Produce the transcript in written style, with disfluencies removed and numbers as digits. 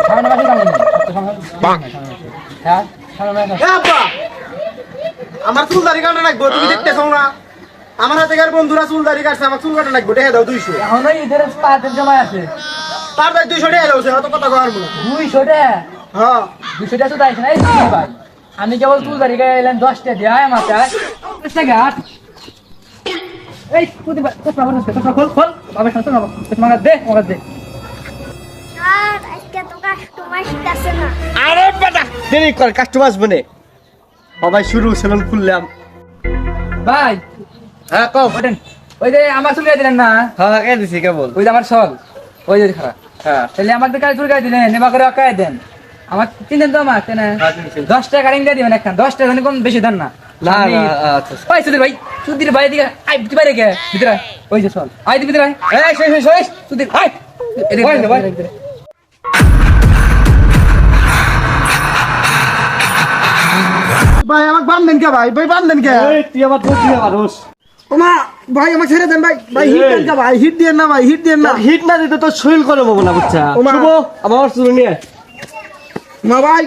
সামনে মাসে কাম নেই হ্যাঁ সামনে মাসে আব্বা আমার চুল দাড়ি কাটা লাগবে তুমি দেখতেছো না আমার হাতে গার বন্ধুরা চুল দাড়ি কাটছে আমার চুল কাটা লাগবে দেখে দাও 200 এখন ওই ঈদের পাতের জমা আছে তার ভাই 200 টাকা লওছে অত কথা কর না 200 টাকা হ্যাঁ 200 টাকা তো দাইছ না এই ভাই আমি কেবল চুল দাড়ি গাইলাম 10 টাকা দিয়ে আমার কাছে 10 টাকা এই তুই তো খোল খোল বাবা শান্ত না তোমাকে দে আমাকে দে স্যার আজকে তো কাস্টমার আসতেছে না আরে বেটা দেরি কর কাস্টমার আসবে না সবাই শুরু সেলুন খুললাম ভাই হ্যাঁ কও ওঠেন ওই যে আমার চুল গাই দিলেন না হ্যাঁ কে দিছি কেবল ওই যে আমার সল ওই যে খারাপ হ্যাঁ তাহলে আমাকে কাজ চুল গাই দিলেন নেবা করে কাই দেন আমার চিনেন তো আমার কেন 10 টাকা রিং দিয়ে দিবেন একখান 10 টাকা কোন বেশি দেন না না না আচ্ছা ভাই সুধীর ভাই সুধীর ভাই দিকে আই বাইরে কে ভিতরে ওই যে সল আই দি ভিতরে এই শেষ সুধীর আই এদিকে ভাই ভিতরে ভাই আমাকে বান্ধেন কে ভাই বান্ধেন কে তুই আমার ধরছি মানুষ ওমা ভাই আমাকে ছেড়ে দেন ভাই হিট দেন কে ভাই হিট দেন না ভাই হিট দেন না হিট না দিতে তো শরীর করে বলবো না বুঝছা শুভ আমার চুল নিয়ে মা ভাই